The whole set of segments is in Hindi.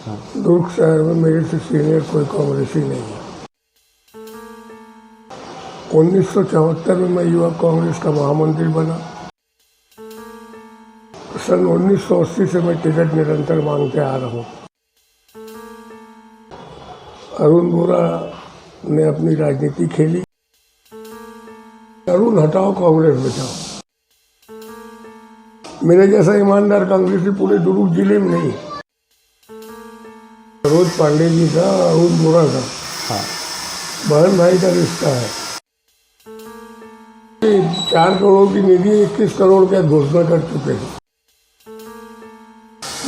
हाँ। दुर्ग शहर में मेरे से सीनियर कोई कांग्रेसी नहीं है। 1974 में मैं युवा कांग्रेस का महामंत्री बना। सन 1980 से मैं टिकट निरंतर मांगते आ रहा हूँ। अरुण बोरा ने अपनी राजनीति खेली। अरुण हटाओ, कांग्रेस बचाओ। मेरे जैसा ईमानदार कांग्रेसी पूरे दुर्ग जिले में नहीं। सरोज पांडे जी का अरुण बोरा का हाँ। बहन भाई का रिश्ता है। 4 करोड़ की निधि 21 करोड़ का घोषणा कर चुके हैं।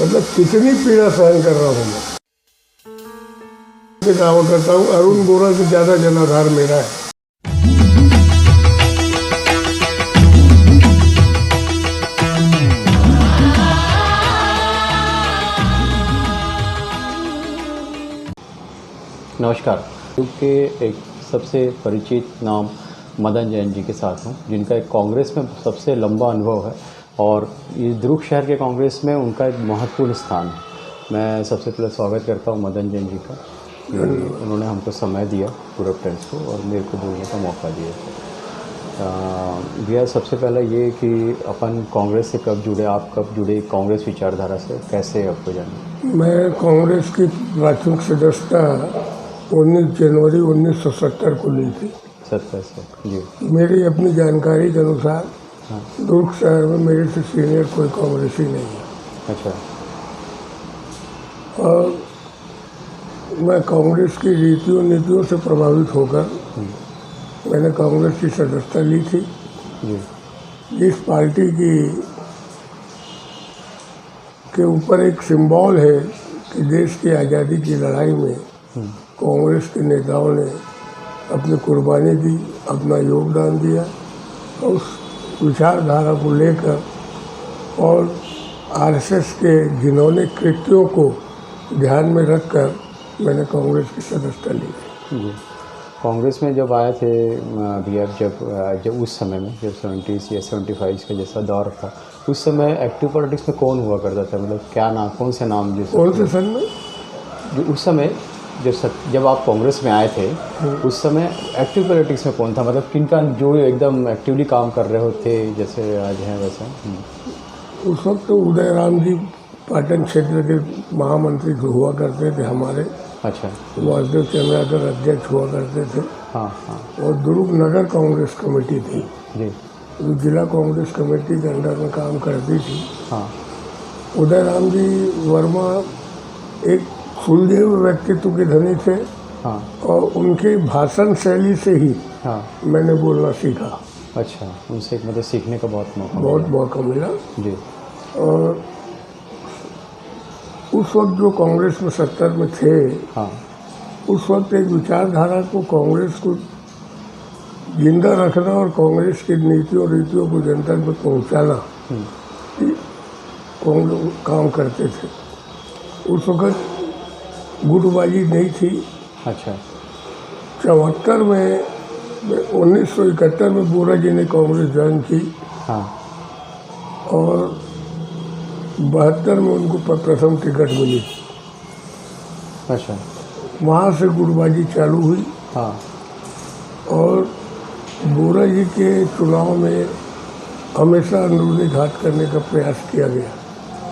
मतलब कितनी पीड़ा सहन कर रहा हूँ मैं। दावा करता हूँ अरुण बोरा से ज्यादा जनाधार मेरा है। नमस्कार। यूट्यूब के एक सबसे परिचित नाम मदन जैन जी के साथ हूँ, जिनका एक कांग्रेस में सबसे लंबा अनुभव है और इस दुर्ग शहर के कांग्रेस में उनका एक महत्वपूर्ण स्थान है। मैं सबसे पहले स्वागत करता हूँ मदन जैन जी का कि उन्होंने हमको समय दिया पूरब टाइम्स को और मेरे को बोलने का मौका दिया। भैया, सबसे पहले ये कि अपन कांग्रेस से कब जुड़े, आप कब जुड़े कांग्रेस विचारधारा से, कैसे आपको जाने? मैं कांग्रेस की प्राथमिक सदस्यता 19 जनवरी 1970 को ली थी। 70 से जी। मेरी अपनी जानकारी के अनुसार हाँ। दुर्ग शहर में मेरे से सीनियर कोई कांग्रेसी नहीं है। अच्छा। और मैं कांग्रेस की रीतियों नीतियों से प्रभावित होकर मैंने कांग्रेस की सदस्यता ली थी। जी। जिस पार्टी के ऊपर एक सिंबल है कि देश की आज़ादी की लड़ाई में कांग्रेस के नेताओं ने अपनी कुर्बानी दी, अपना योगदान दिया। और उस विचारधारा को लेकर और आरएसएस के जिन्होंने कृत्यों को ध्यान में रखकर मैंने कांग्रेस की सदस्यता ली थी। जी। कांग्रेस में जब आए थे भैया, जब उस समय में जब 70 या 75 का जैसा दौर था, उस समय एक्टिव पॉलिटिक्स में कौन हुआ करता था? मतलब क्या नाम, कौन से नाम कौन से सन में? जो उस समय जब आप कांग्रेस में आए थे उस समय एक्टिव पॉलिटिक्स में कौन था? मतलब किनका जो एकदम एक्टिवली काम कर रहे होते जैसे आज हैं वैसा? उस वक्त तो उदयराम जी पाटन क्षेत्र के महामंत्री हुआ करते थे हमारे। अच्छा। वासुदेव चंद्राकर अध्यक्ष हुआ करते थे। हाँ हाँ। और दुर्ग नगर कांग्रेस कमेटी थी जी। जो जिला कांग्रेस कमेटी के अंडर में काम करती थी। हाँ। उदयराम जी वर्मा एक फुलदेव व्यक्तित्व के धनी थे। हाँ। और उनके भाषण शैली से ही हाँ। मैंने बोलना सीखा। अच्छा, उनसे मतलब सीखने का बहुत मौका मिला। जी। और उस वक्त जो कांग्रेस में 70 में थे, हाँ। उस वक्त एक विचारधारा को कांग्रेस को जिंदा रखना और कांग्रेस की नीतियों रीतियों को जनता में पहुंचाना काम करते थे। उस वक्त गुटबाजी नहीं थी। अच्छा। 74 में 1971 में बोरा जी ने कांग्रेस ज्वाइन की। हाँ। और 72 में उनको प्रथम टिकट मिली। अच्छा। वहाँ से गुटबाजी चालू हुई। हाँ। और बोरा जी के चुनाव में हमेशा अंदरूनी घात करने का प्रयास किया गया।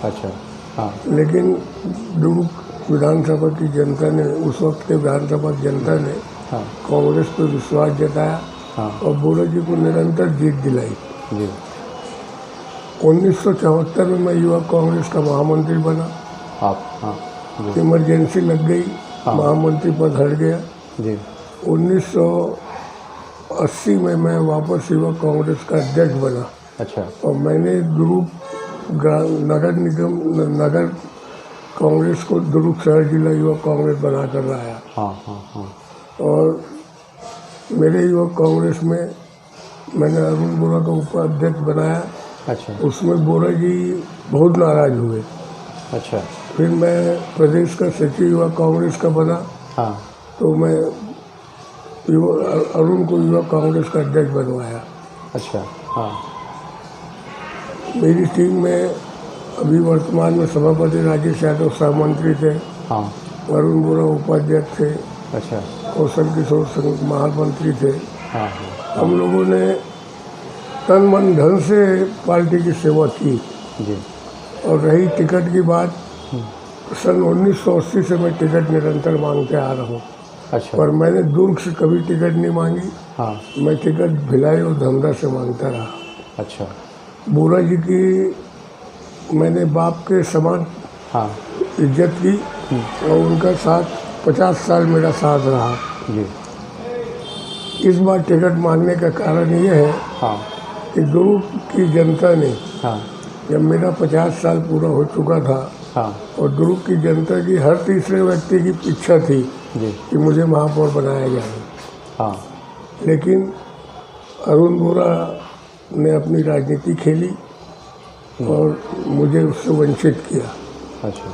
अच्छा। हाँ। लेकिन दुर्ग विधानसभा की जनता ने, उस वक्त के विधानसभा की जनता ने हाँ। कांग्रेस पर विश्वास जताया। हाँ। और बोरा जी को निरंतर जीत दिलाई। जी। 1974 में मैं युवा कांग्रेस का महामंत्री बना। आप? हाँ। जी। इमरजेंसी लग गई। हाँ। महामंत्री पद हट गया। जी। 1980 में मैं वापस युवा कांग्रेस का अध्यक्ष बना। अच्छा। और मैंने दुर्ग नगर कांग्रेस को दुर्ग शहर जिला युवा कांग्रेस बनाकर लाया। हाँ हाँ हाँ। और मेरे युवा कांग्रेस में मैंने अरुण बोरा का उपाध्यक्ष बनाया। अच्छा। उसमें बोरा जी बहुत नाराज हुए। अच्छा। फिर मैं प्रदेश का सचिव युवा कांग्रेस का बना। हाँ। तो मैं अरुण को युवा कांग्रेस का अध्यक्ष बनवाया। अच्छा। हाँ। मेरी टीम में अभी वर्तमान में सभापति राजेश यादव सहमंत्री थे। हाँ। अरुण बोरा उपाध्यक्ष थे, अच्छा। कौशल किशोर सिंह महामंत्री थे। हाँ हाँ। हम लोगों ने तन मन धन से पार्टी की सेवा की। जी। और रही टिकट की बात, सन 1980 से मैं टिकट निरंतर मांगते आ रहा हूँ, अच्छा। पर मैंने दुर्ग से कभी टिकट नहीं मांगी। हाँ। मैं टिकट भिलाई और धमधा से मांगता रहा। अच्छा। बोरा जी की मैंने बाप के समान हाँ। इज्जत की और उनका साथ 50 साल मेरा साथ रहा। जी। इस बार टिकट मांगने का कारण ये है हाँ। कि दुर्ग की जनता ने, हाँ। जब मेरा 50 साल पूरा हो चुका था हाँ। और दुर्ग की जनता की हर तीसरे व्यक्ति की इच्छा थी जी। कि मुझे महापौर बनाया जाए, हाँ। लेकिन अरुण बोरा ने अपनी राजनीति खेली और मुझे उससे वंचित किया। अच्छा।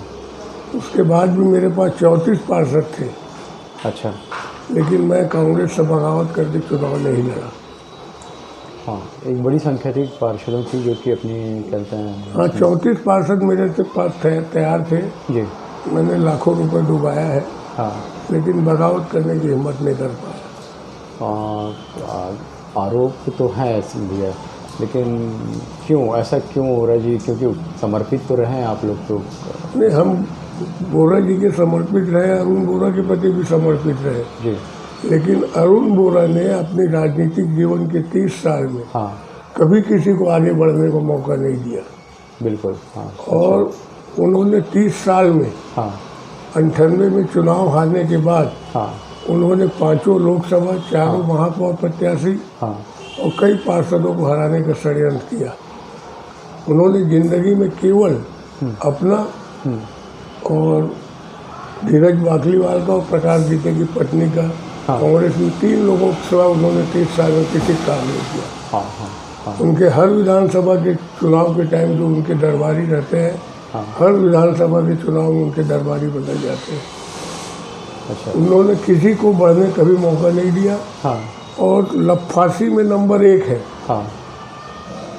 उसके बाद भी मेरे पास 34 पार्षद थे, अच्छा। लेकिन मैं कांग्रेस से बगावत करके चुनाव नहीं लड़ा। हाँ, एक बड़ी संख्या थी पार्षदों की जो कि अपनी कहते हैं। हाँ, 34 पार्षद मेरे से पास तैयार थे। जी। मैंने लाखों रुपए डुबाया है, हाँ। लेकिन बगावत करने की हिम्मत नहीं कर पाया। आरोप तो है भैया, लेकिन क्यों ऐसा क्यों हो रहा है जी? क्योंकि समर्पित तो रहे हैं आप लोग तो। नहीं, हम बोरा जी के समर्पित रहे, अरुण बोरा के प्रति भी समर्पित रहे, जी। लेकिन अरुण बोरा ने अपनी राजनीतिक जीवन के 30 साल में हाँ। कभी किसी को आगे बढ़ने को मौका नहीं दिया। बिल्कुल। हाँ। और उन्होंने 30 साल में हाँ। 98 में चुनाव हारने के बाद हाँ। उन्होंने 5 लोकसभा, 4 महापौर प्रत्याशी हाँ। और कई पार्षदों को हराने का षड्यंत्र किया। उन्होंने जिंदगी में केवल अपना और धीरज बाकलीवाल का और प्रकाश जीते की पत्नी का, कांग्रेस में 3 लोगों के सिवा उन्होंने 30 साल में किसी काम नहीं किया। हाँ। हाँ। हाँ। उनके हर विधानसभा के चुनाव के टाइम जो उनके दरबारी रहते हैं, हर विधानसभा के चुनाव में उनके दरबारी बदल जाते हैं। अच्छा। उन्होंने किसी को बढ़ने कभी मौका नहीं दिया। हाँ। और लफासी में नंबर 1 है। हाँ।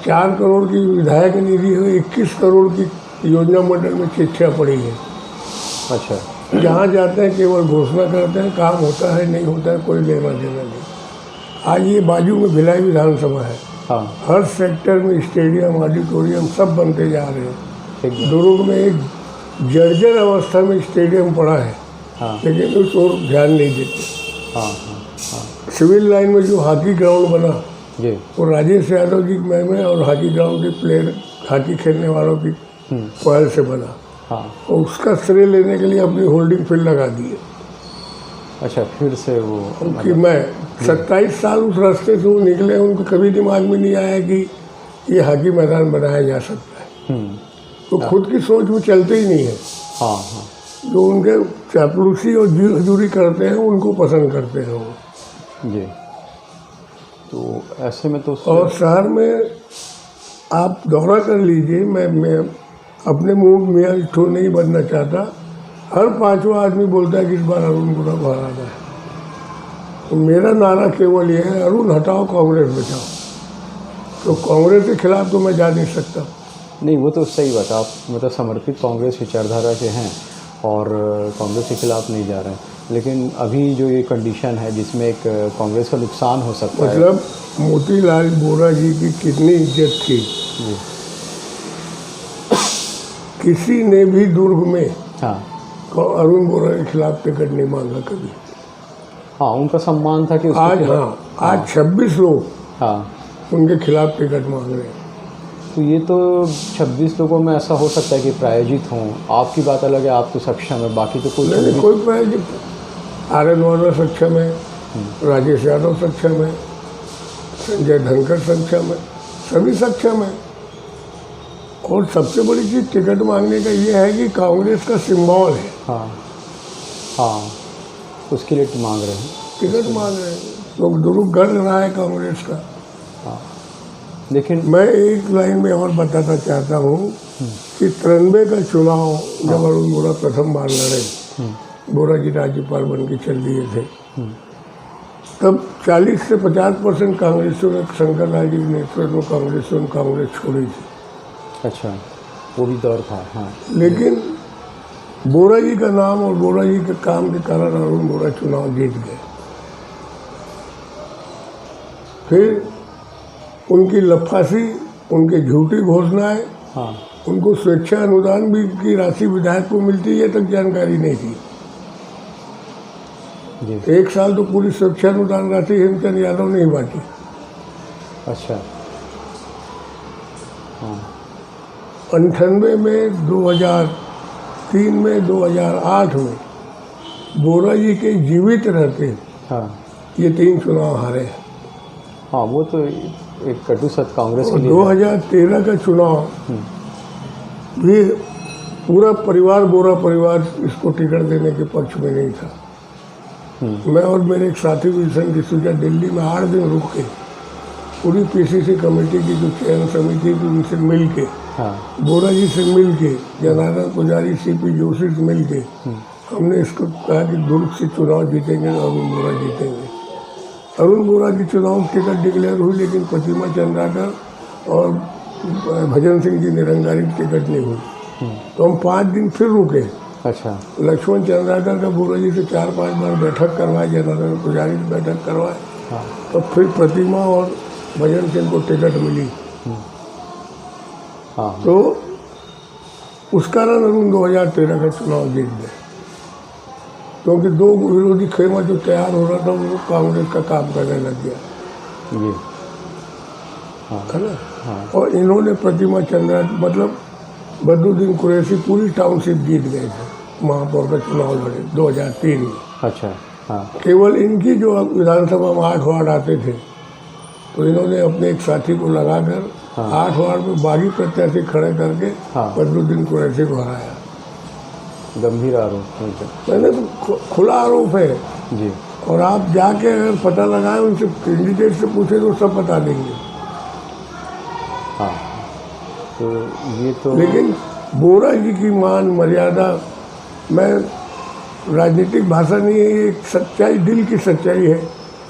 4 करोड़ की विधायक निधि है, 21 करोड़ की योजना मंडल में चिट्ठियाँ पड़ी है। अच्छा। जहाँ जाते हैं केवल घोषणा करते हैं, काम होता है नहीं होता है कोई लेना देना नहीं। आज ये बाजू में भिलाई विधानसभा है। हाँ। हर सेक्टर में स्टेडियम, ऑडिटोरियम सब बनते जा रहे हैं। दुर्ग में एक जर्जर अवस्था में स्टेडियम पड़ा है। हाँ। लेकिन उस ओर ध्यान नहीं देते। हाँ। हाँ। हाँ। सिविल लाइन में जो हॉकी ग्राउंड बना जी। वो राजेश यादव जी की महिमा और हॉकी ग्राउंड के प्लेयर, हॉकी खेलने वालों की पहल से बना। हाँ। और उसका श्रेय लेने के लिए अपनी होल्डिंग फिर लगा दी है। अच्छा, फिर से वो कि मैं 27 साल उस रास्ते से वो निकले, उनको कभी दिमाग में नहीं आया कि ये हॉकी मैदान बनाया जा सकता है। तो खुद की सोच में चलते ही नहीं है। हाँ। हाँ। जो उनके चापलूसी और जी हजूरी करते हैं उनको पसंद करते हैं वो। जी। तो ऐसे में तो और शहर में आप दौरा कर लीजिए, मैं अपने मुंह में ठो नहीं बनना चाहता, हर 5वां आदमी बोलता है कि इस बार अरुण बोरा को हराना है। तो मेरा नारा केवल ये है, अरुण हटाओ, कांग्रेस बचाओ। तो कांग्रेस के खिलाफ तो मैं जा नहीं सकता। नहीं, वो तो सही बात, आप मतलब समर्पित कांग्रेस विचारधारा के हैं और कांग्रेस के खिलाफ नहीं जा रहे हैं, लेकिन अभी जो ये कंडीशन है जिसमें एक कांग्रेस का नुकसान हो सकता है। मतलब मोतीलाल बोरा जी की कितनी इज्जत थी। जी। किसी ने भी दुर्ग में हाँ। अरुण बोरा के खिलाफ टिकट नहीं मांगा कभी। हाँ, उनका सम्मान था कि उसके आज खिलाफ- आज 26 लोग हाँ। उनके खिलाफ टिकट मांग रहे हैं। तो ये तो 26 लोगों में ऐसा हो सकता है कि प्रायोजित हों। आपकी बात अलग है, आप तो सक्षम है, बाकी तो कोई नहीं, कोई प्रायोजित, आर्यन वर्मा सक्षम है, राजेश यादव सक्षम है, संजय धनखड़ सक्षम है, सभी सक्षम है। और सबसे बड़ी चीज़ टिकट मांगने का ये है कि कांग्रेस का सिंबल है। हाँ। हाँ, उसके लिए मांग रहे हैं, टिकट मांग रहे हैं, तो दुर्ग गर्व रहा है कांग्रेस का। हाँ। लेकिन मैं एक लाइन में और बताना चाहता हूँ कि 93 का चुनाव जब अरुण बोरा प्रथम बार लड़े, बोरा जी राज्यपाल बन के चल दिए थे, तब 40 से 50% कांग्रेसियों ने शंकर लाल जी के नेतृत्व में कांग्रेसियों ने कांग्रेस छोड़ी थी। अच्छा, वो भी दौर था। हाँ। लेकिन बोरा जी का नाम और बोरा जी के काम के कारण अरुण बोरा चुनाव जीत गए। फिर उनकी लफासी, उनकी झूठी घोषणाएं, हाँ उनको स्वेच्छा अनुदान भी की राशि विधायक को मिलती है तक जानकारी नहीं थी। जी। 1 साल तो पूरी स्वेच्छा अनुदान राशि हेमचंद यादव ने ही बांटी। अच्छा। हाँ 98 में, 2003 में, 2008 में बोरा जी के जीवित रहते हाँ ये 3 चुनाव हारे हैं। हाँ, वो तो एक कटु सत्य कांग्रेस के और लिए 2013 का चुनाव भी पूरा परिवार, बोरा परिवार इसको टिकट देने के पक्ष में नहीं था। मैं और मेरे एक साथी विल्सन डिसूजा दिल्ली में 8 दिन रुक के पूरी पीसीसी कमेटी की जो चयन समिति थी उनसे मिल के, हाँ बोरा जी से मिल के, जनार्दन पुजारी, सीपी जोशी से मिल के हमने इसको कहा कि दुर्ग से चुनाव जीतेंगे और अरुण बोरा जीतेंगे। अरुण बोरा की चुनाव टिकट डिक्लेयर हुई, लेकिन प्रतिमा चंद्राकर और भजन सिंह जी निरंकारी टिकट नहीं हुई। तो हम 5 दिन फिर रुके। अच्छा। लक्ष्मण चंद्राकर का बोरा जी से 4-5 बार बैठक करवाए, जनार्दन पुजारी से बैठक करवाए, हाँ तो फिर प्रतिमा और भजन सिंह को टिकट मिली। हाँ तो उस कारण अरुण 2013 का चुनाव जीत गए, क्योंकि 2 विरोधी खेमा जो तैयार हो रहा था वो कांग्रेस का काम करने लग गया, जी। हाँ है ना। हाँ और इन्होंने प्रतिमा चंद्रा, मतलब बदरुद्दीन कुरैशी पूरी टाउनशिप जीत गए थे, महापौर का चुनाव लड़े 2003 में। अच्छा। हाँ केवल इनकी जो विधानसभा में 8 वार्ड आते थे, तो इन्होंने अपने एक साथी को लगाकर 8 वार्ड में बागी प्रत्याशी खड़े करके बदरुद्दीन कुरैशी को हराया। गंभीर आरोप मुझे। मैंने तो खुला आरोप है जी। और आप जाके अगर पता लगाएं, उनसे कैंडिडेट से पूछे तो सब बता देंगे। हाँ तो ये तो, लेकिन बोरा जी की मान मर्यादा, मैं राजनीतिक भाषा नहीं है, ये एक सच्चाई, दिल की सच्चाई है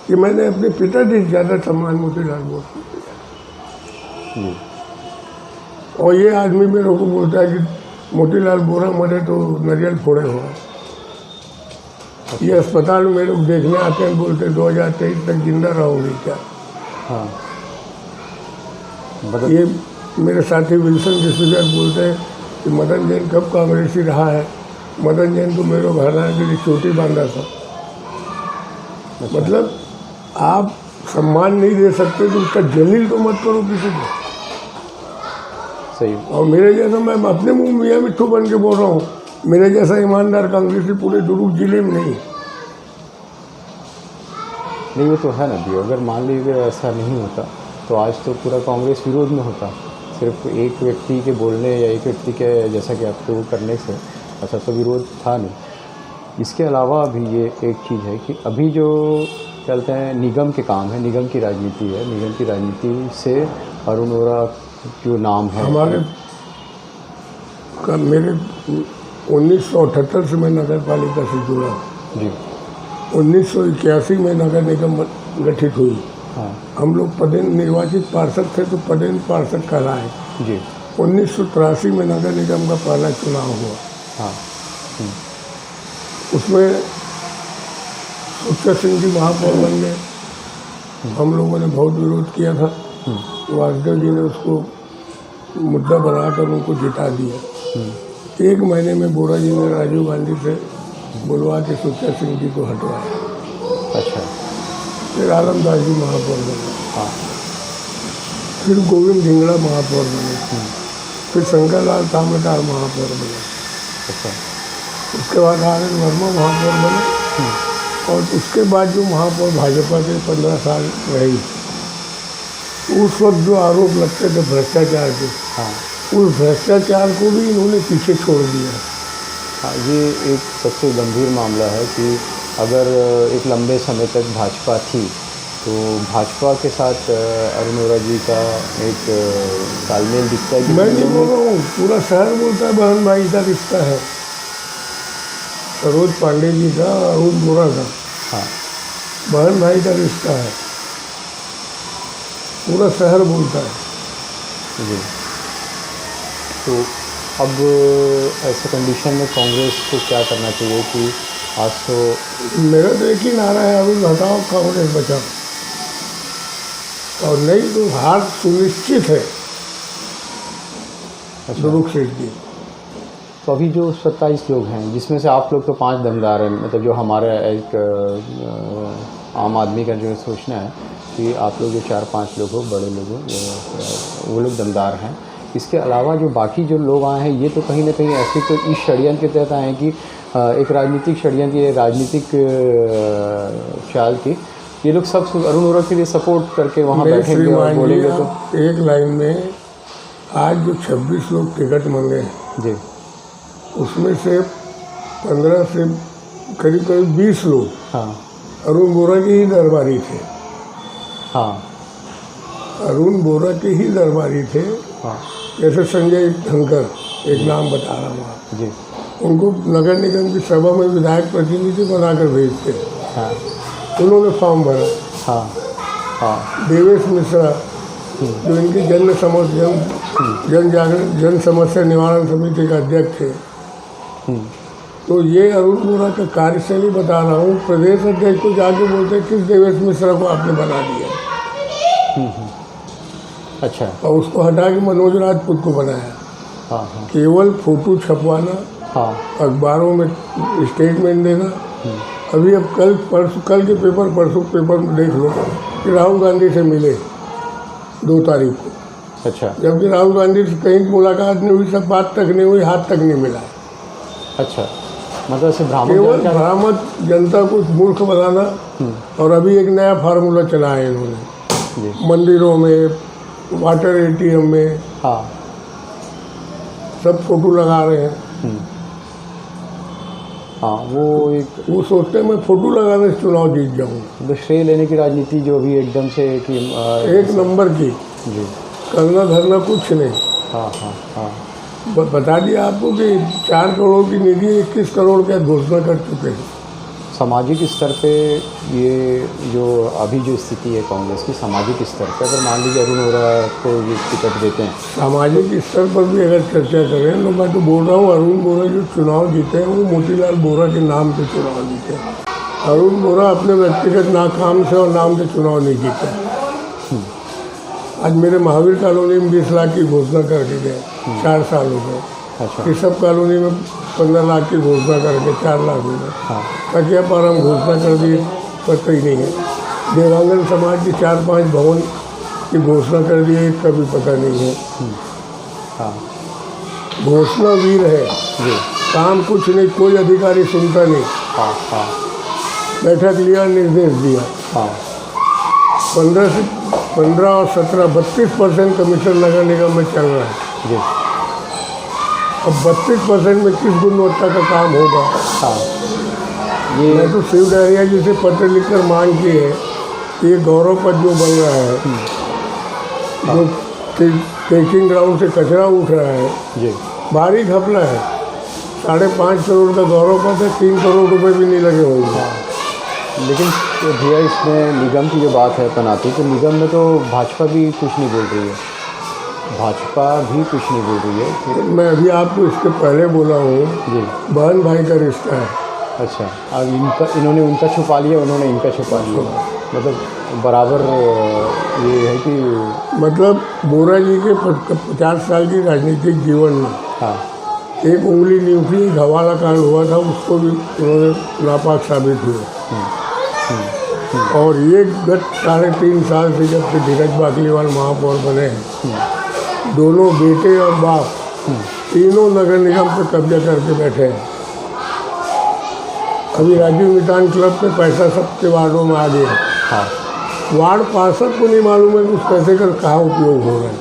कि मैंने अपने पिताजी से ज़्यादा सम्मान मोतीलाल बोरा को दिया। जी। और ये आदमी मेरे को बोलता है कि मोतीलाल बोरा मरे तो नारियल फोड़े हो। ये अस्पताल में लोग देखने आते हैं, बोलते 2023 तक जिंदा रहोगे क्या। हाँ ये मेरे साथी विल्सन डिसूजा बोलते हैं कि मदन जैन कब कांग्रेसी रहा है। मदन जैन को मेरे घर आने के लिए चोटी बांधा था। मतलब आप सम्मान नहीं दे सकते तो उसका जलील तो मत करो किसी को। सही। और मेरे जैसा, मैं अपने मुंह मियाँ मिट्ठू बन के बोल रहा हूँ, मेरे जैसा ईमानदार कांग्रेसी पूरे दुर्ग जिले में नहीं। नहीं वो तो है ना भी, अगर मान लीजिए ऐसा नहीं होता तो आज तो पूरा कांग्रेस विरोध में होता। सिर्फ एक व्यक्ति के बोलने या एक व्यक्ति के जैसा कि आपको करने से ऐसा तो विरोध था नहीं। इसके अलावा भी ये एक चीज़ है कि अभी जो चलते हैं निगम के काम है, निगम की राजनीति है, निगम की राजनीति से अरुण बोरा जो नाम है हमारे का, मेरे 1978 से मैं नगर पालिका से जुड़ा। जी। 1981 में नगर निगम गठित हुई। हाँ हम लोग पदेन निर्वाचित पार्षद थे तो पदेन पार्षद कहलाए। जी। 1983 में नगर निगम का पहला चुनाव हुआ। हाँ उसमें सुच्चा सिंह जी महापौर बन गए। हम लोगों ने बहुत विरोध किया था। वासुदेव जी ने उसको मुद्दा बनाकर उनको जिता दिया। 1 महीने में बोरा जी ने राजीव गांधी से बुलवा के सुच्चा सिंह जी को हटवाया। अच्छा। फिर आलमदास जी महापौर बने। हाँ फिर गोविंद ढिंगड़ा महापौर बने। फिर शंकरलाल तामेटार महापौर बने। अच्छा। उसके बाद आर एन वर्मा महापौर बने। और उसके बाद जो महापौर भाजपा के 15 साल रही, उस वक्त जो आरोप लगते थे भ्रष्टाचार के, हाँ उस भ्रष्टाचार को भी इन्होंने पीछे छोड़ दिया। हाँ, ये एक सबसे गंभीर मामला है कि अगर एक लंबे समय तक भाजपा थी तो भाजपा के साथ अरुण बोरा जी का एक तालमेल दिखता है कि मैं नहीं बोल रहा हूँ, पूरा शहर बोलता है बहन भाई का रिश्ता है। सरोज पांडे जी का अरुण बोरा का हाँ बहन भाई का रिश्ता है, पूरा शहर बोलता है। जी। तो अब ऐसे कंडीशन में कांग्रेस को क्या करना चाहिए कि आज तो मेरा तो एक ही नारा है, अरुण हटाओ कांग्रेस बचाओ, और नहीं तो हार सुनिश्चित है दुरुख सीट की। तो अभी जो 27 लोग हैं, जिसमें से आप लोग तो 5 दमदार हैं, मतलब जो हमारा एक आम आदमी का जो सोचना है कि आप लोग जो 4-5 लोग हो, बड़े लोग हो, वो लोग दमदार हैं। इसके अलावा जो बाकी जो लोग आए हैं, ये तो कहीं ना कहीं ऐसे तो इस षड्यंत्र के तहत आए हैं कि एक राजनीतिक षड्यंत्र, ये राजनीतिक चाल की, ये लोग सब अरुण वोरा के लिए सपोर्ट करके वहाँ बैठेंगे और बोलेंगे। तो एक लाइन में आज जो 26 लोग टिकट मांगे जी, उसमें से 15 से करीब 20 लोग हाँ अरुण वोरा के ही दरबारी थे। हाँ अरुण वोरा के ही दरबारी थे। हाँ जैसे संजय धनकर, एक नाम बता रहा हूँ आप, जी, उनको नगर निगम की सभा में विधायक प्रतिनिधि बनाकर भेजते, हाँ उन्होंने फॉर्म भरा। हाँ हाँ देवेश मिश्रा जो इनकी जन समस्या निवारण समिति का अध्यक्ष थे, तो ये अरुण वोरा का कार्यशैली बता रहा हूँ। प्रदेश अध्यक्ष को जाके बोलते किस देवेश मिश्रा को आपने बना दिया, अच्छा, और उसको हटा के मनोज राजपूत को बनाया। हाँ हाँ केवल फोटो छपवाना, हाँ अखबारों में स्टेटमेंट देना। अभी अब कल के पेपर, परसों पेपर में देख लो कि राहुल गांधी से मिले 2 तारीख को, अच्छा जबकि राहुल गांधी से कहीं मुलाकात नहीं हुई, सब बात तक नहीं हुई, हाथ तक नहीं मिला। अच्छा, मतलब ऐसे केवल भ्रामक जनता को मूर्ख बनाना। और अभी एक नया फार्मूला चला है इन्होंने, मंदिरों में, वाटर एटीएम में, हाँ सब फोटो लगा रहे हैं। हाँ, वो सोचते हैं मैं फोटो लगाने से चुनाव जीत जाऊँ। तो श्रेय लेने की राजनीति जो भी एकदम से कि एक नंबर की, जी, करना धरना कुछ नहीं। हाँ हाँ हाँ, बता दिया आपको कि 4 करोड़ की निधि 21 करोड़ का घोषणा कर चुके हैं। सामाजिक स्तर पे ये जो अभी जो स्थिति है कांग्रेस की, सामाजिक स्तर पे अगर मान लीजिए अरुण वोरा को ये टिकट देते हैं, सामाजिक स्तर पर भी अगर चर्चा करें तो मैं तो बोल रहा हूँ अरुण वोरा जो चुनाव जीते हैं वो मोतीलाल वोरा के नाम पे चुनाव जीते हैं। अरुण वोरा अपने व्यक्तिगत नाकाम से और नाम से चुनाव नहीं जीते। आज मेरे महावीर कॉलोनी में 20 लाख की घोषणा करके गए, 4 साल हो गए। अच्छा, ये सब कॉलोनी में 15 लाख की घोषणा करके 4 लाख हो गए। हाँ तकिया पर हम घोषणा कर दिए, पता ही नहीं है। देवांगन समाज की 4-5 भवन की घोषणा कर दिए, इसका भी पता नहीं है। हाँ घोषणा वीर है जी, काम कुछ नहीं, कोई अधिकारी सुनता नहीं। हाँ हाँ बैठक लिया, निर्देश दिया। हाँ 15 और 17 32% कमीशन नगर निगम में चल रहा है। जी, अब 32% में किस गुणवत्ता का काम होगा। हाँ, मैं तो शिव डहरिया जी से पत्र लिखकर मांग की है कि ये गौरव पद जो बन रहा है, जो टेकिंग ग्राउंड से कचरा उठ रहा है, जी, भारी घपला है। 5.5 करोड़ का गौरव पद है, 3 करोड़ रुपए भी नहीं लगे होंगे। लेकिन तो भैया इसमें निगम की जो बात है बनाती, तो निगम में तो भाजपा भी कुछ नहीं बोल रही है, भाजपा भी कुछ नहीं बोल रही है। मैं अभी आपको इसके पहले बोला हूँ जी, बहन भाई का रिश्ता है। अच्छा, अब इन्होंने उनका छुपा लिया, उन्होंने इनका छुपा लिया, मतलब बराबर ये है कि मतलब वोरा जी के 50 साल की राजनीतिक जीवन में हाँ एक उंगली नहीं उठी, एक हवाला कांड हुआ था, उसको भी उन्होंने नापाक साबित हुए। और ये गत 3.5 साल से जब से धीरज बाकलीवाल महापौर बने हैं, दोनों बेटे और बाप तीनों नगर निगम पर कब्जा करके बैठे हैं। अभी राजीव मितान क्लब पे पैसा सबके वार्डों में आ गया। हाँ, वार्ड पार्षद को नहीं मालूम है कि उस पैसे का कहाँ उपयोग हो रहा है।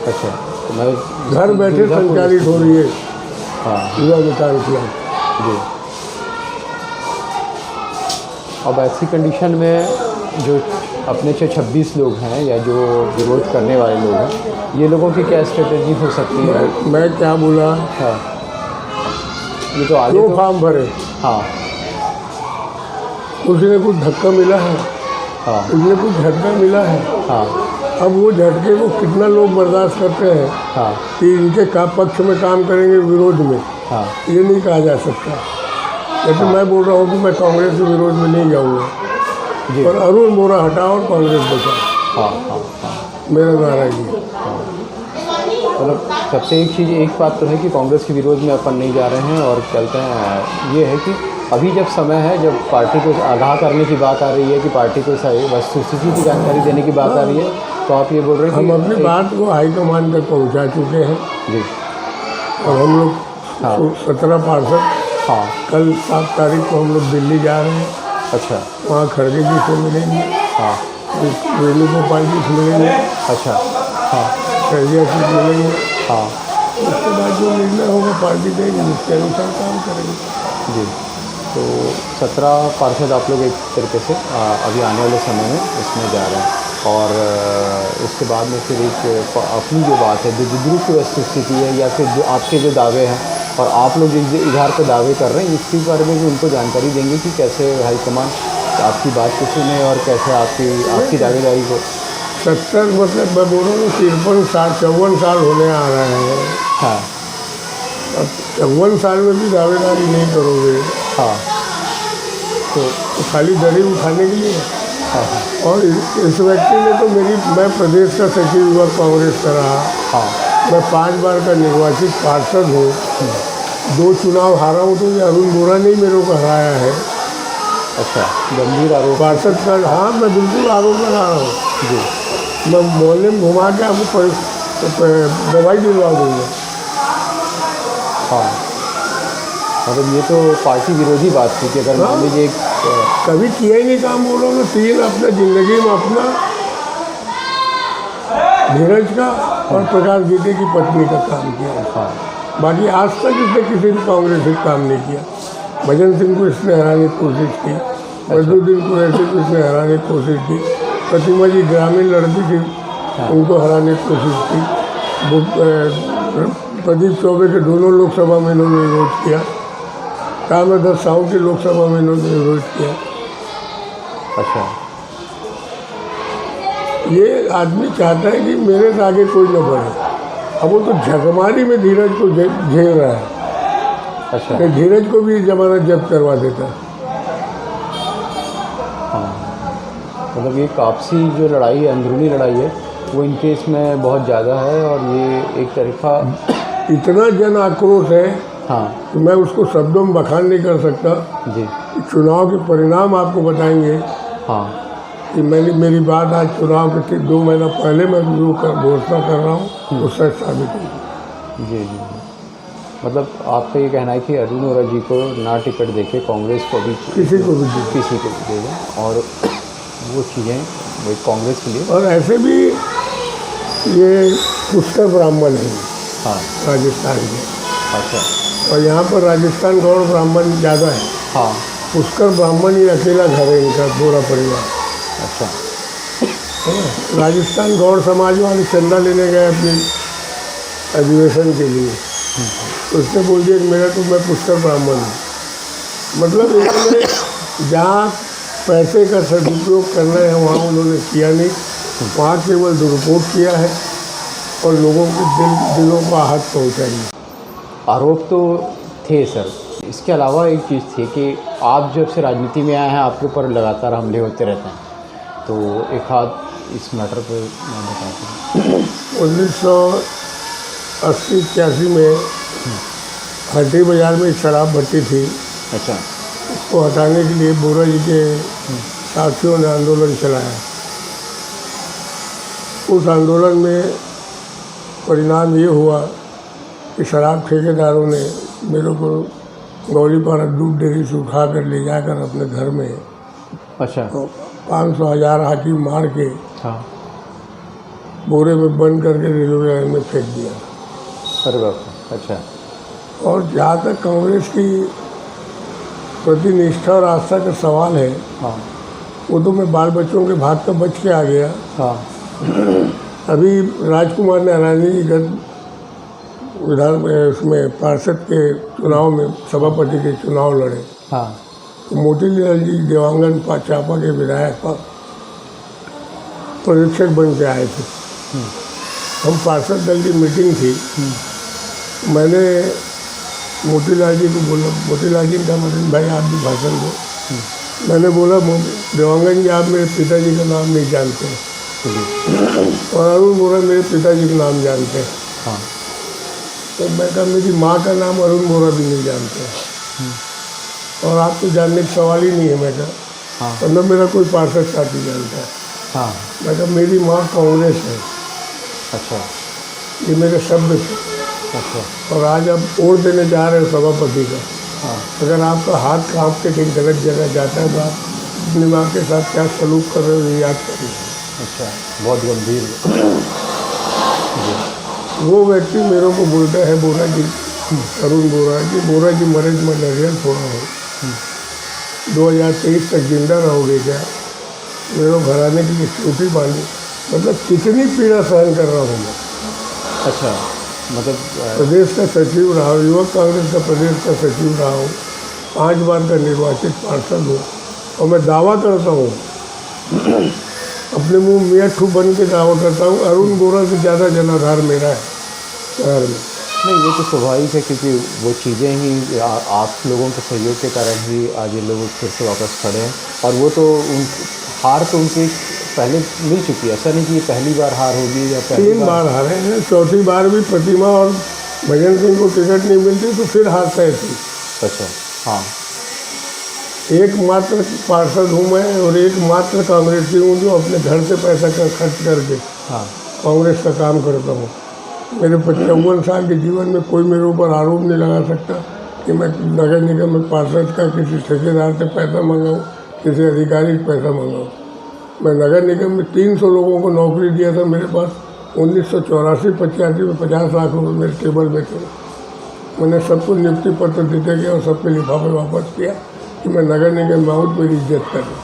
अच्छा, तो मैं घर बैठे संचालित हो रही है हाँ युवा मितान क्लब। जी। अब ऐसी कंडीशन में जो अपने 26 लोग हैं या जो विरोध करने वाले लोग हैं, ये लोगों की क्या स्ट्रेटेजी हो सकती है? मैं क्या बोला, हाँ, ये तो आगे दो तो फॉर्म भरे, हाँ उसने कुछ धक्का मिला है, हाँ उसने कुछ झटका मिला है, हाँ अब वो झटके को कितना लोग बर्दाश्त करते हैं हाँ कि इनके पक्ष में काम करेंगे विरोध में, हाँ ये नहीं कहा जा सकता। लेकिन मैं बोल रहा हूँ कि मैं कांग्रेस के विरोध में नहीं जाऊँगा, जी और अरुण बोरा हटाओ और कांग्रेस बचाओ, हाँ हाँ हाँ। मेरा नारा ये है। मतलब सबसे एक चीज़, एक बात तो है कि कांग्रेस के विरोध में अपन नहीं जा रहे हैं और चलते हैं। ये है कि अभी जब समय है, जब पार्टी को आगाह करने की बात आ रही है कि पार्टी को सही वस्तुस्थिति की जानकारी देने की बात आ रही है, तो आप ये बोल रहे हैं हम कि अपनी बात को हाईकमान तक पहुँचा चुके हैं, जी और हम लोग हाँ 17 पार्षद हाँ कल 7 तारीख को हम लोग दिल्ली जा रहे हैं। अच्छा वहाँ खड़गे जी से मिलेंगे, हाँ वेणुगोपाल जी से मिलेंगे, अच्छा हाँ शैलिया जी से मिलेंगे। हाँ उसके बाद जो निर्णय होगा पार्टी देगी, उसके अनुसार काम करेंगे। जी। तो 17 पार्षद आप लोग एक तरीके से अभी आने वाले समय में इसमें जा रहे हैं, और उसके बाद में फिर एक अपनी जो बात है, जो बुजुर्ग की वस्तुस्थिति है, या फिर जो आपके जो दावे हैं और आप लोग जिस इधर पे दावे कर रहे हैं, इसके बारे में भी उनको जानकारी देंगे कि कैसे हाईकमान आपकी बात को सुने और कैसे आपकी दावेदारी को। 70 मतलब मैं बोल रहा हूँ 53 साल होने आ रहा है। हाँ अब 54 साल में भी दावेदारी नहीं करोगे हाँ तो खाली दरी उठाने के लिए। हाँ हाँ और इस व्यक्ति ने तो मैं प्रदेश का सचिव हुआ कांग्रेस का रहा, हाँ मैं 5 बार का निर्वाचित पार्षद हूँ, 2 चुनाव हारा हूँ, तो ये अरुण बोरा ने मेरे को हराया है। अच्छा, गंभीर आरोप पार्षद का, हाँ मैं बिल्कुल आरोप लगा रहा हूँ जी। मैं मोहल्ले में घुमा के आपको दवाई दिलवा दूँगा। हाँ मतलब ये तो पार्टी विरोधी बात थी कि अगर मान लीजिए कभी किया ही नहीं काम। बोलो तो 3 अपना ज़िंदगी में अपना, धीरज का और प्रकाश गीते की पत्नी का काम किया। हाँ बाकी आज तक इसने किसी भी कांग्रेस से काम नहीं किया। भजन सिंह को इसने हराने की कोशिश की, बदरुद्दीन कुरैशी को इसने हराने की कोशिश की, प्रतिमा जी ग्रामीण लड़की थी उनको हराने की कोशिश की, प्रदीप चौबे के दोनों लोकसभा में इन्होंने विरोध किया, रामदास साहू की लोकसभा में इन्होंने विरोध किया। अच्छा, ये आदमी चाहता है कि मेरे से आगे कोई न बढ़े। अब वो तो झकमारी में धीरज को झेल रहा है। अच्छा तो धीरज को भी जमानत जब्त करवा देता। हाँ मतलब ये आपसी जो लड़ाई है, अंदरूनी लड़ाई है, वो इनके इसमें बहुत ज़्यादा है, और ये एक तरीका इतना जन आक्रोश है हाँ कि मैं उसको शब्दों में बखान नहीं कर सकता। जी चुनाव के परिणाम आपको बताएंगे हाँ कि मेरी बात आज चुनाव के 2 महीना पहले मैं जो घोषणा कर रहा हूँ वो सच साबित होगी। जी जी। मतलब आपका ये कहना है कि अरुण वोरा जी को ना टिकट देके कांग्रेस को भी किसी को भी दे दें, और वो चीज़ें वही कांग्रेस के लिए। और ऐसे भी ये पुष्कर ब्राह्मण हैं हाँ राजस्थान के, अच्छा और यहाँ पर राजस्थान गौड़ ब्राह्मण ज़्यादा है। हाँ पुष्कर ब्राह्मण ही अकेला घर है इनका, पूरा परिवार। अच्छा है ना। राजस्थान गौड़ समाज वाले चंदा लेने गए अपनी अधिवेशन के लिए, तो उसने बोल दिया कि मेरा तो मैं पुष्कर ब्राह्मण हूँ। मतलब इन्होंने जहाँ पैसे का सदुपयोग करना है वहाँ उन्होंने किया नहीं, वहाँ केवल दुरुपयोग किया है और लोगों के दिलों को आहत पहुँचाई। आरोप तो थे सर, इसके अलावा एक चीज़ थी कि आप जब से राजनीति में आए हैं आपके ऊपर लगातार हमले होते रहते हैं, तो एक हाथ इस मैटर पे मैं बताता हूँ। 1980-81 में हड्डी बाज़ार में एक शराब भट्टी थी, अच्छा उसको हटाने के लिए बोरा जी के साथियों ने आंदोलन चलाया। उस आंदोलन में परिणाम ये हुआ कि शराब ठेकेदारों ने मेरे को गौरीपारा दूध डेयरी से उठा कर ले जाकर अपने घर में अच्छा 500,000 हाथी मार के हाँ बोरे में बंद करके रेलवे लाइन में फेंक दिया। अरे बाप रे, अच्छा और जहाँ तक कांग्रेस की प्रति निष्ठा और आस्था का सवाल है, हाँ वो तो मैं बाल बच्चों के भाग का बच के आ गया। हाँ अभी राजकुमार नारायणी जी विधान उसमें पार्षद के चुनाव में सभापति के चुनाव लड़े, हाँ तो मोतीलाल जी देवांगन चापा के विधायक पर्यवेक्षक बन के आए थे। हम पार्षद दल की मीटिंग थी। मैंने मोतीलाल जी को बोला, मोतीलाल जी ने कहा मदन भाई आप भी भाषण दो। मैंने बोला देवांगन जी आप मेरे पिताजी का नाम नहीं जानते हैं और अरुण बोरा मेरे पिताजी का नाम जानते हैं। हाँ। तो मैं कहा मेरी माँ का नाम अरुण बोरा भी नहीं जानते हैं और आप तो जानने का सवाल ही नहीं है। मैं कहा हाँ। और न मेरा कोई पार्षद साथी जानता है। हाँ। मैं कहा मेरी माँ कांग्रेस है। अच्छा। ये मेरे शब्द थे। अच्छा। और आज आप वोट देने जा रहे हो सभापति का। हाँ। अगर आपका हाथ कांप के कहीं गलत जगह जाता है तो आप अपनी माँ के साथ क्या सलूक कर रहे हो ये याद करिए। अच्छा, बहुत गंभीर। वो व्यक्ति मेरे को बोलता है बोरा जी, अरुण बोरा जी मरीज मलेरिया थोड़ा हो 2023 तक जिंदा रहोगे क्या? मेरे घराने की चोटी बांधी। मतलब कितनी पीड़ा सहन कर रहा हूँ मैं। अच्छा, मतलब प्रदेश का सचिव रहा हूँ, युवक कांग्रेस का प्रदेश का सचिव रहा हूँ, 5 बार का निर्वाचित पार्षद हूँ और मैं दावा करता हूँ अपने मुंह मियाँ ठू बन के दावा करता हूँ अरुण बोरा से ज़्यादा जनाधार मेरा है शहर में। नहीं, वो तो स्वाभाविक है क्योंकि वो चीज़ें ही आप लोगों के सहयोग के कारण ही आज ये लोग फिर से वापस खड़े हैं। और वो तो हार तो उनकी पहले मिल चुकी है। ऐसा नहीं कि ये पहली बार हार होगी या 3 बार हारे हैं। चौथी बार भी प्रतिमा और भजन सिंह को टिकट नहीं मिलती तो फिर हार तय थी। अच्छा। हाँ। एकमात्र पार्षद हूँ मैं और एकमात्र कांग्रेसी हूँ जो अपने घर से पैसा खर्च करके हाँ। कांग्रेस का काम करता हूँ। मेरे 55 साल के जीवन में कोई मेरे ऊपर आरोप नहीं लगा सकता कि मैं नगर निगम में पार्षद का किसी ठेकेदार से पैसा मंगाऊँ, किसी अधिकारी से पैसा मंगाऊँ। मैं नगर निगम में 300 लोगों को नौकरी दिया था। मेरे पास 1984-85 में 50 लाख रुपये मेरे टेबल में थे। मैंने सबको नियुक्ति पत्र देते गया और सबके लिफाफे वापस किया कि मैं नगर निगम में आऊँ, मेरी इज्जत करें।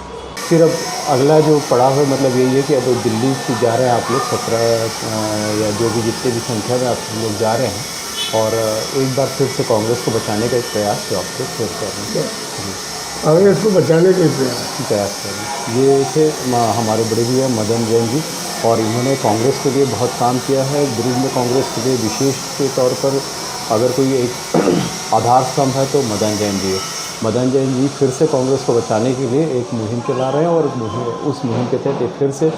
फिर अब अगला जो पड़ाव है मतलब यही है कि अब दिल्ली से जा रहे हैं आप लोग 17 या जो भी जितने भी संख्या में आप लोग जा रहे हैं और एक बार फिर से कांग्रेस को बचाने का एक प्रयास जो आप लोग फिर कर रहे हैं। कांग्रेस को बचाने के प्रयास कर रहे हैं। ये थे हमारे बड़े भैया मदन जैन जी और इन्होंने कांग्रेस के लिए बहुत काम किया है। दिल्ली में कांग्रेस के लिए विशेष के तौर पर अगर कोई एक आधार स्तंभ है तो मदन जैन जी है। मदन जैन जी फिर से कांग्रेस को बचाने के लिए एक मुहिम चला रहे हैं और उस मुहिम के तहत फिर से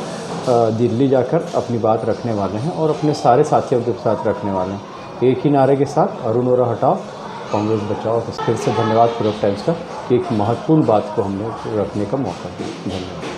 दिल्ली जाकर अपनी बात रखने वाले हैं और अपने सारे साथियों के साथ रखने वाले हैं। एक ही नारे के साथ अरुण बोरा हटाओ, कांग्रेस बचाओ। फिर से धन्यवाद पूर्व टाइम्स का कि एक महत्वपूर्ण बात को हमने रखने का मौका दिया। धन्यवाद।